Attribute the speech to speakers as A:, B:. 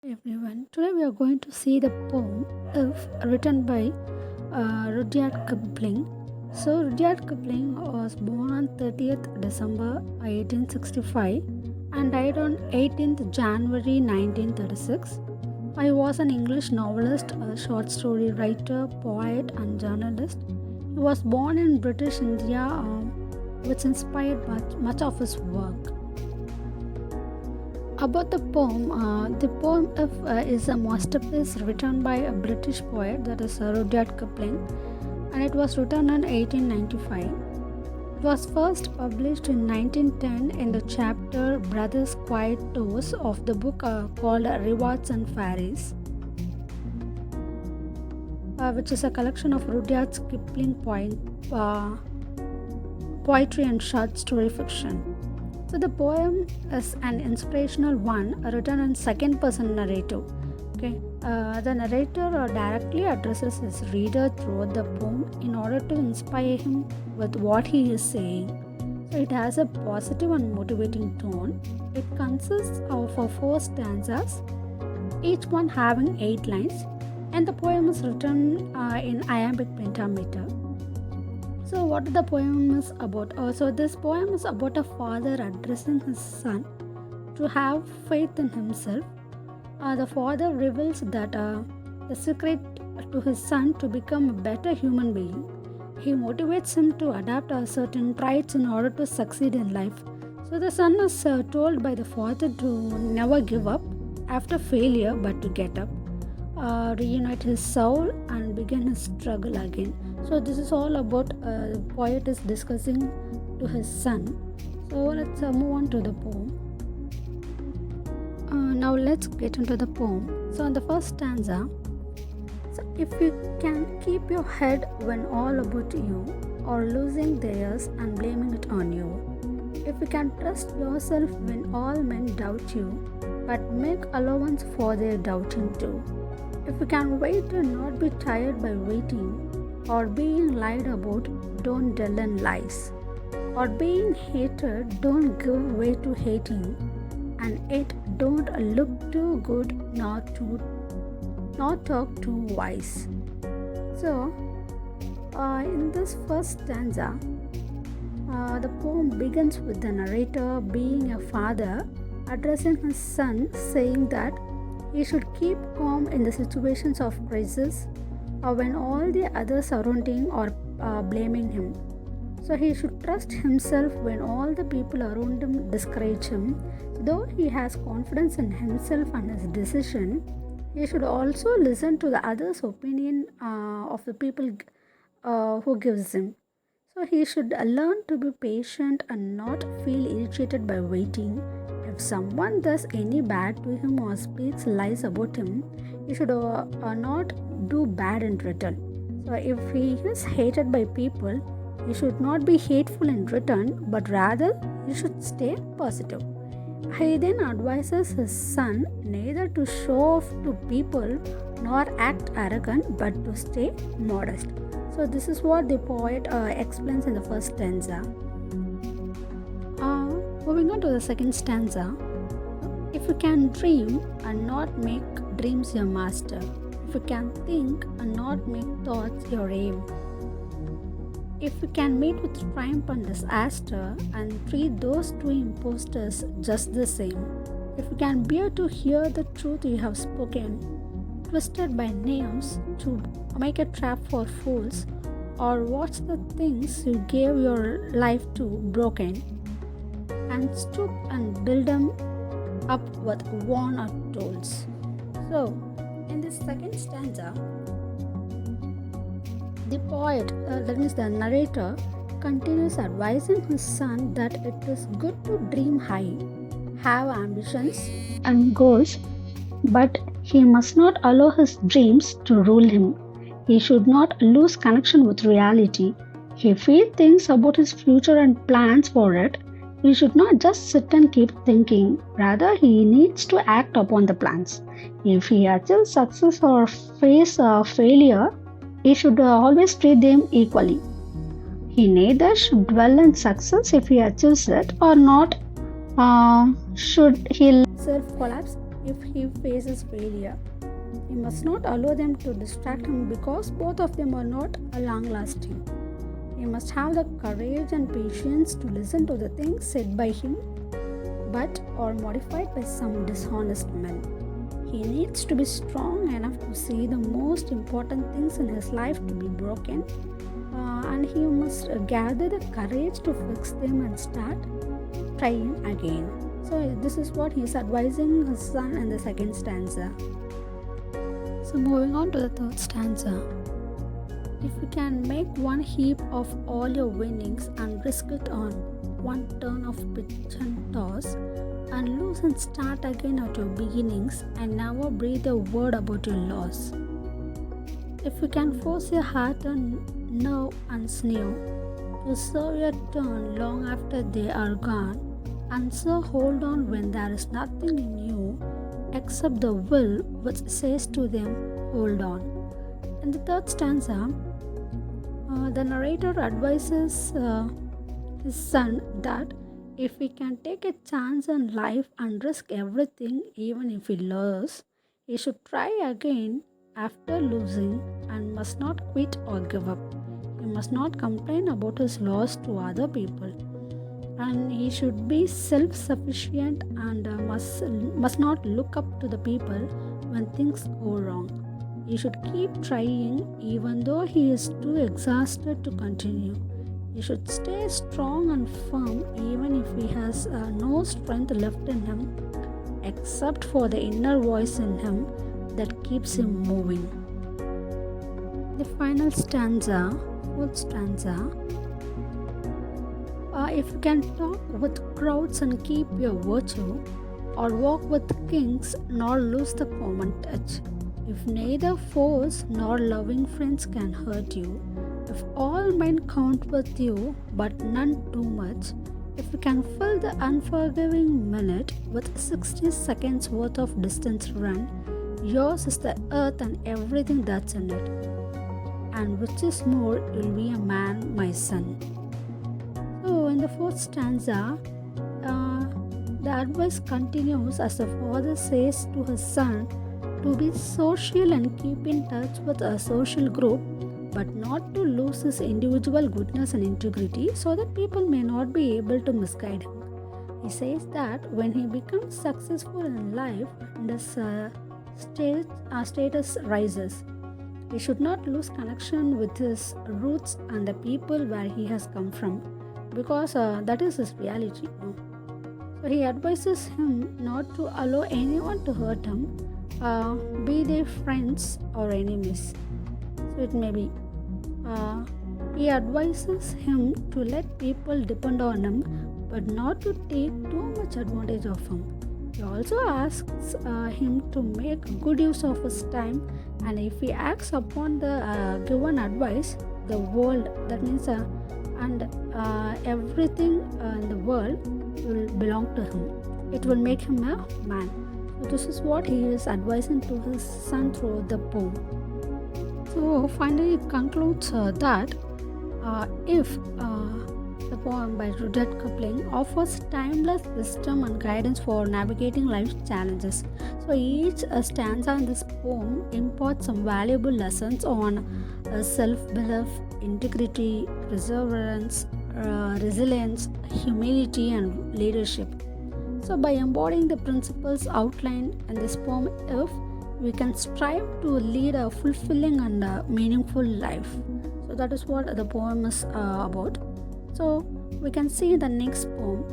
A: Everyone, today we are going to see the poem If written by Rudyard Kipling. So, Rudyard Kipling was born on 30th December 1865 and died on 18th January 1936. He was an English novelist, a short story writer, poet, and journalist. He was born in British India, which inspired much of his work. About the poem If is a masterpiece written by a British poet, that is Rudyard Kipling, and it was written in 1895. It was first published in 1910 in the chapter Brothers Quiet Tours of the book called Rewards and Fairies, which is a collection of Rudyard Kipling poetry and short story fiction. So the poem is an inspirational one written in second person narrative. The narrator directly addresses his reader throughout the poem in order to inspire him with what he is saying. So it has a positive and motivating tone. It consists of 4 stanzas, each one having 8 lines, and the poem is written in iambic pentameter. So what the poem is about? So this poem is about a father addressing his son to have faith in himself. The father reveals that the secret to his son to become a better human being. He motivates him to adapt certain traits in order to succeed in life. So the son is told by the father to never give up after failure, but to get up, reunite his soul, and begin his struggle again. So this is all about the poet is discussing to his son. So let's move on to the poem. Now let's get into the poem. So in the first stanza, so if you can keep your head when all about you, or losing theirs and blaming it on you. If you can trust yourself when all men doubt you, but make allowance for their doubting too. If you can wait and not be tired by waiting, or being lied about, don't dwell in lies, or being hated, don't give way to hating, and yet don't look too good nor talk too wise. So in this first stanza, the poem begins with the narrator being a father addressing his son, saying that he should keep calm in the situations of crisis when all the others surrounding are blaming him. So he should trust himself when all the people around him discourage him. Though he has confidence in himself and his decision, he should also listen to the others' opinion of the people who gives him. So he should learn to be patient and not feel irritated by waiting. If someone does any bad to him or speaks lies about him, he should not do bad in return. So if he is hated by people, he should not be hateful in return, but rather he should stay positive. He then advises his son neither to show off to people nor act arrogant, but to stay modest. So this is what the poet explains in the first stanza. Moving on to the second stanza. If you can dream and not make dreams your master, if you can think and not make thoughts your aim, if you can meet with triumph and disaster and treat those 2 impostors just the same, if you can bear to hear the truth you have spoken, twisted by names to make a trap for fools, or watch the things you gave your life to broken, and stoop and build them up with worn out tools. So, in this second stanza, the poet, that means the narrator, continues advising his son that it is good to dream high, have ambitions and goals, but he must not allow his dreams to rule him. He should not lose connection with reality. He feels things about his future and plans for it. He should not just sit and keep thinking. Rather, he needs to act upon the plans. If he achieves success or face failure, he should always treat them equally. He neither should dwell in success if he achieves it or not, should he self-collapse if he faces failure. He must not allow them to distract him because both of them are not long lasting. He must have the courage and patience to listen to the things said by him but are modified by some dishonest men. He needs to be strong enough to see the most important things in his life to be broken, and he must gather the courage to fix them and start trying again. So, this is what he is advising his son in the second stanza. So, moving on to the third stanza. If you can make one heap of all your winnings and risk it on one turn of pitch and toss, and lose and start again at your beginnings and never breathe a word about your loss. If you can force your heart and nerve and sinew to serve your turn long after they are gone, and so hold on when there is nothing in you except the will which says to them, hold on. In the third stanza, the narrator advises his son that if he can take a chance in life and risk everything, even if he loses, he should try again after losing and must not quit or give up. He must not complain about his loss to other people, and he should be self-sufficient and must not look up to the people when things go wrong. He should keep trying even though he is too exhausted to continue. He should stay strong and firm even if he has no strength left in him except for the inner voice in him that keeps him moving. The final stanza, fourth stanza. If you can talk with crowds and keep your virtue, or walk with kings nor lose the common touch, if neither foes nor loving friends can hurt you, if all men count with you but none too much, if you can fill the unforgiving minute with 60 seconds worth of distance run, yours is the earth and everything that's in it. And which is more, you'll be a man, my son. So in the fourth stanza, the advice continues as the father says to his son to be social and keep in touch with a social group, but not to lose his individual goodness and integrity so that people may not be able to misguide him. He says that when he becomes successful in life and his status rises, he should not lose connection with his roots and the people where he has come from, because that is his reality. So he advises him not to allow anyone to hurt him, be they friends or enemies. So it may be. He advises him to let people depend on him, but not to take too much advantage of him. He also asks him to make good use of his time, and if he acts upon the given advice, the world, that means everything in the world will belong to him. It will make him a man. So this is what he is advising to his son through the poem. So finally it concludes that if the poem by Rudyard Kipling offers timeless wisdom and guidance for navigating life's challenges. So each stanza in this poem imparts some valuable lessons on self-belief, integrity, perseverance, resilience, humility, and leadership. So by embodying the principles outlined in this poem, if we can strive to lead a fulfilling and meaningful life. So that is what the poem is about. So we can see the next poem.